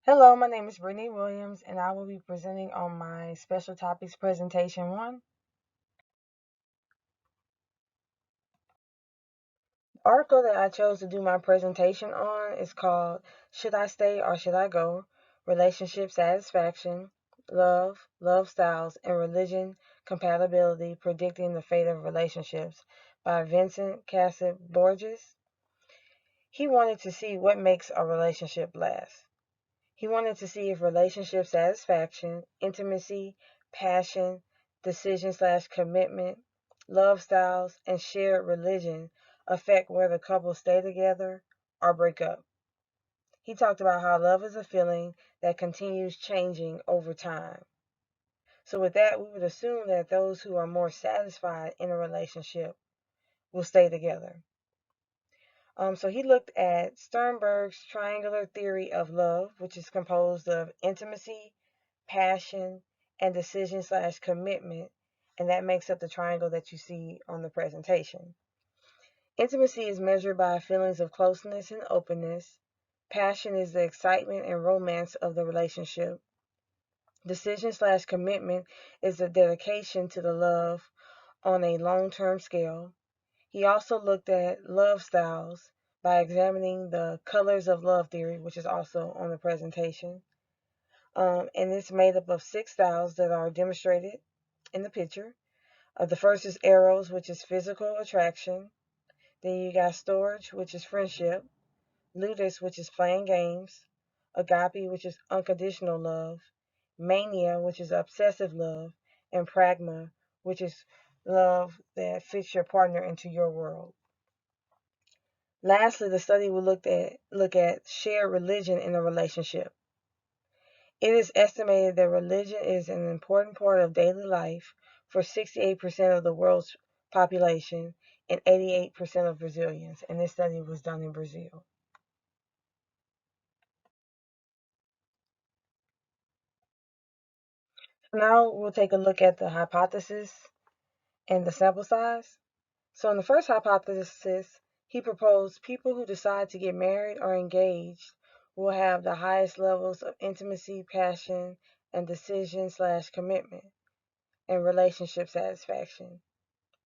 Hello, my name is Brittany Williams, and I will be presenting on my special topics presentation one. The article that I chose to do my presentation on is called Should I Stay or Should I Go? Relationship Satisfaction, Love Styles, and Religion Compatibility Predicting the Fate of Relationships by Vincent Casip Borges. He wanted to see what makes a relationship last. He wanted to see if relationship satisfaction, intimacy, passion, decision/commitment, love styles, and shared religion affect whether couples stay together or break up. He talked about how love is a feeling that continues changing over time. So, with that, we would assume that those who are more satisfied in a relationship will stay together. So he looked at Sternberg's triangular theory of love, which is composed of intimacy, passion, and decision/commitment, and that makes up the triangle that you see on the presentation. Intimacy is measured by feelings of closeness and openness. Passion is the excitement and romance of the relationship. Decision/commitment is the dedication to the love on a long-term scale. He also looked at love styles by examining the colors of love theory, which is also on the presentation. And it's made up of 6 styles that are demonstrated in the picture. The first is Eros, which is physical attraction. Then you got Storge, which is friendship. Ludus, which is playing games. Agape, which is unconditional love. Mania, which is obsessive love. And Pragma, which is love that fits your partner into your world. Lastly, the study will look at shared religion in a relationship. It is estimated that religion is an important part of daily life for 68% of the world's population and 88% of Brazilians. And this study was done in Brazil. Now we'll take a look at the hypothesis and the sample size. So in the first hypothesis, he proposed people who decide to get married or engaged will have the highest levels of intimacy, passion, and decision/commitment and relationship satisfaction.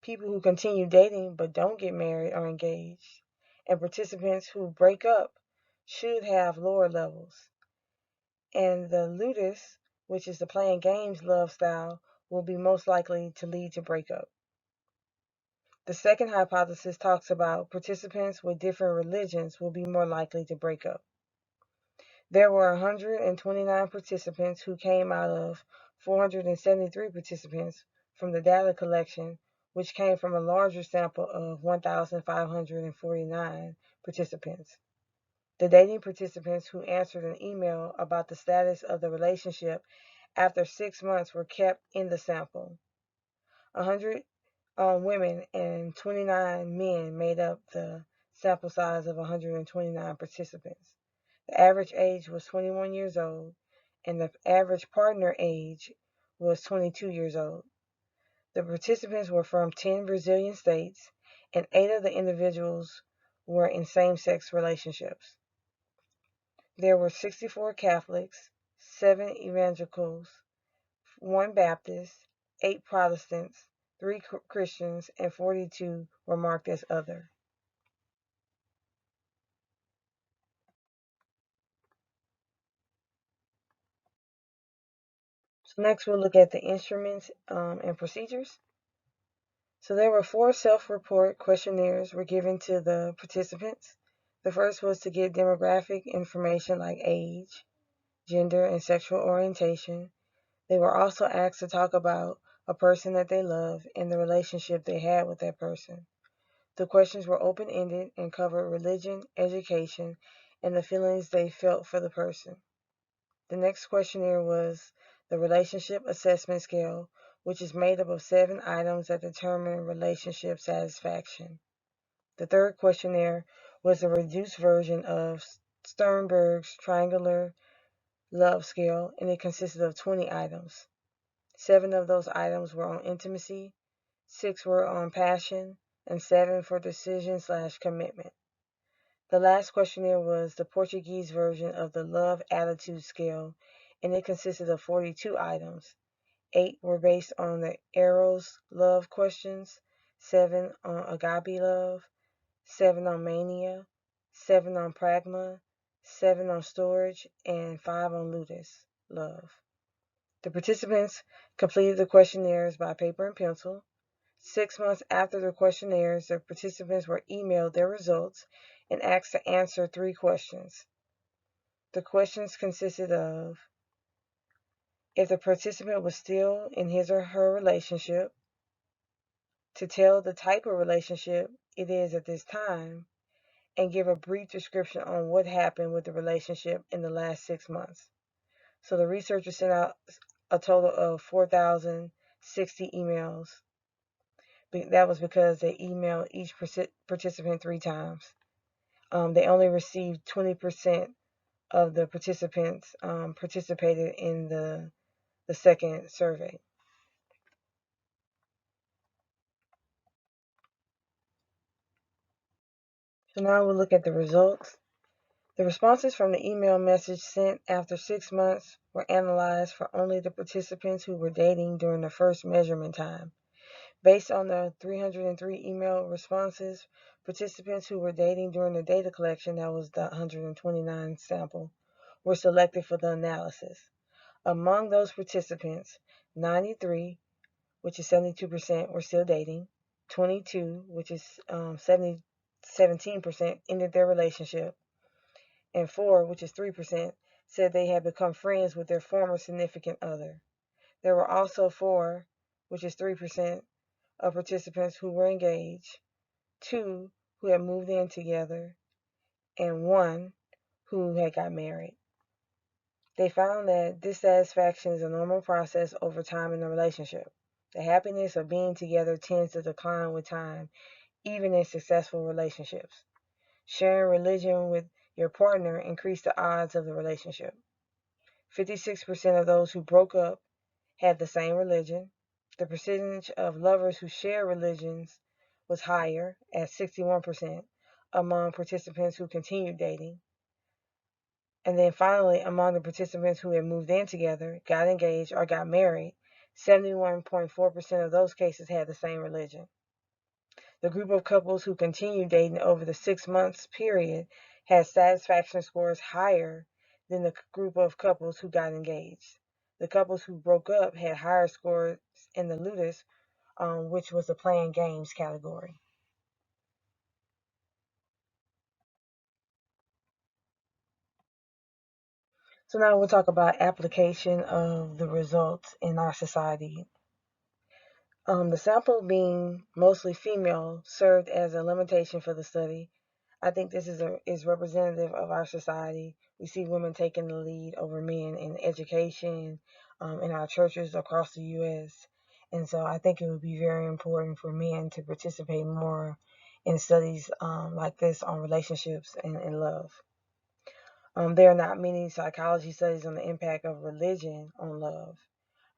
People who continue dating but don't get married or engaged, and participants who break up should have lower levels. And the ludus, which is the playing games love style, will be most likely to lead to breakup. The second hypothesis talks about participants with different religions will be more likely to break up. There were 129 participants who came out of 473 participants from the data collection, which came from a larger sample of 1,549 participants. The dating participants who answered an email about the status of the relationship after 6 months were kept in the sample. 100 women and 29 men made up the sample size of 129 participants. The average age was 21 years old, and the average partner age was 22 years old. The participants were from 10 Brazilian states, and 8 of the individuals were in same sex relationships. There were 64 Catholics, 7 evangelicals, 1 Baptist, 8 Protestants, 3 Christians, and 42 were marked as other. So next we'll look at the instruments and procedures. So there were 4 self-report questionnaires were given to the participants. The first was to get demographic information like age, gender, and sexual orientation. They were also asked to talk about a person that they love and the relationship they had with that person. The questions were open-ended and covered religion, education, and the feelings they felt for the person. The next questionnaire was the Relationship Assessment Scale, which is made up of 7 items that determine relationship satisfaction. The third questionnaire was a reduced version of Sternberg's Triangular Love Scale, and it consisted of 20 items. 7 of those items were on intimacy, 6 were on passion, and 7 for decision/commitment. The last questionnaire was the Portuguese version of the Love Attitude Scale, and it consisted of 42 items. 8 were based on the Eros love questions, 7 on agape love, 7 on mania, 7 on pragma, 7 on storage, and 5 on ludus love. The participants completed the questionnaires by paper and pencil. 6 months after the questionnaires, the participants were emailed their results and asked to answer 3 questions. The questions consisted of if the participant was still in his or her relationship, to tell the type of relationship it is at this time, and give a brief description on what happened with the relationship in the last 6 months. So the researchers sent out a total of 4,060 emails. That was because they emailed each participant 3 times. They only received 20% of the participants participated in the second survey. So now we'll look at the results. The responses from the email message sent after 6 months were analyzed for only the participants who were dating during the first measurement time. Based on the 303 email responses, participants who were dating during the data collection, that was the 129 sample, were selected for the analysis. Among those participants, 93, which is 72%, were still dating. 22, which is 17%, ended their relationship. And 4, which is 3%, said they had become friends with their former significant other. There were also 4, which is 3%, of participants who were engaged, 2 who had moved in together, and 1 who had got married. They found that dissatisfaction is a normal process over time in a relationship. The happiness of being together tends to decline with time, even in successful relationships. Sharing religion with your partner increased the odds of the relationship. 56% of those who broke up had the same religion. The percentage of lovers who share religions was higher at 61% among participants who continued dating. And then finally, among the participants who had moved in together, got engaged, or got married, 71.4% of those cases had the same religion. The group of couples who continued dating over the 6 months period had satisfaction scores higher than the group of couples who got engaged. The couples who broke up had higher scores in the ludus, which was the playing games category. So now we'll talk about application of the results in our society. The sample being mostly female served as a limitation for the study. I think this is representative of our society. We see women taking the lead over men in education, in our churches across the U.S. And so I think it would be very important for men to participate more in studies like this on relationships and love. There are not many psychology studies on the impact of religion on love.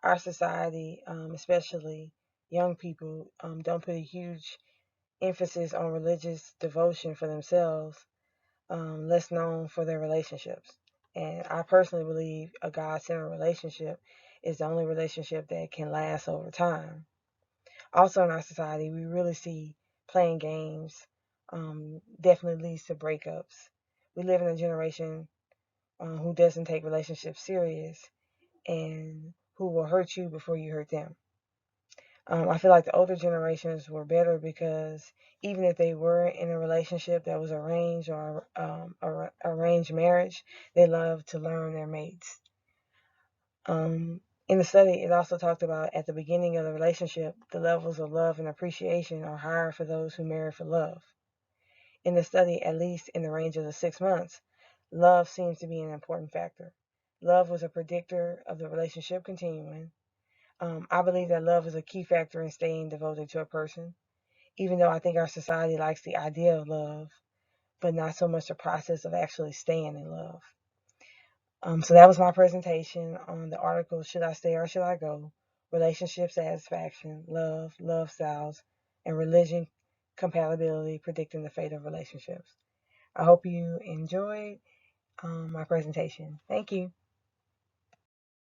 Our society, especially young people, don't put a huge emphasis on religious devotion for themselves, less known for their relationships. And I personally believe a God-centered relationship is the only relationship that can last over time. Also in our society, we really see playing games definitely leads to breakups. We live in a generation who doesn't take relationships serious and who will hurt you before you hurt them. I feel like the older generations were better because even if they were in a relationship that was arranged or arranged marriage, they loved to learn their mates. In the study, it also talked about at the beginning of the relationship, the levels of love and appreciation are higher for those who marry for love. In the study, at least in the range of the 6 months, love seems to be an important factor. Love was a predictor of the relationship continuing. I believe that love is a key factor in staying devoted to a person, even though I think our society likes the idea of love, but not so much the process of actually staying in love. So that was my presentation on the article, Should I Stay or Should I Go? Relationship Satisfaction, Love, Love Styles, and Religion Compatibility Predicting the Fate of Relationships. I hope you enjoyed my presentation. Thank you.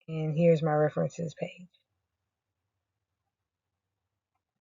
And here's my references page.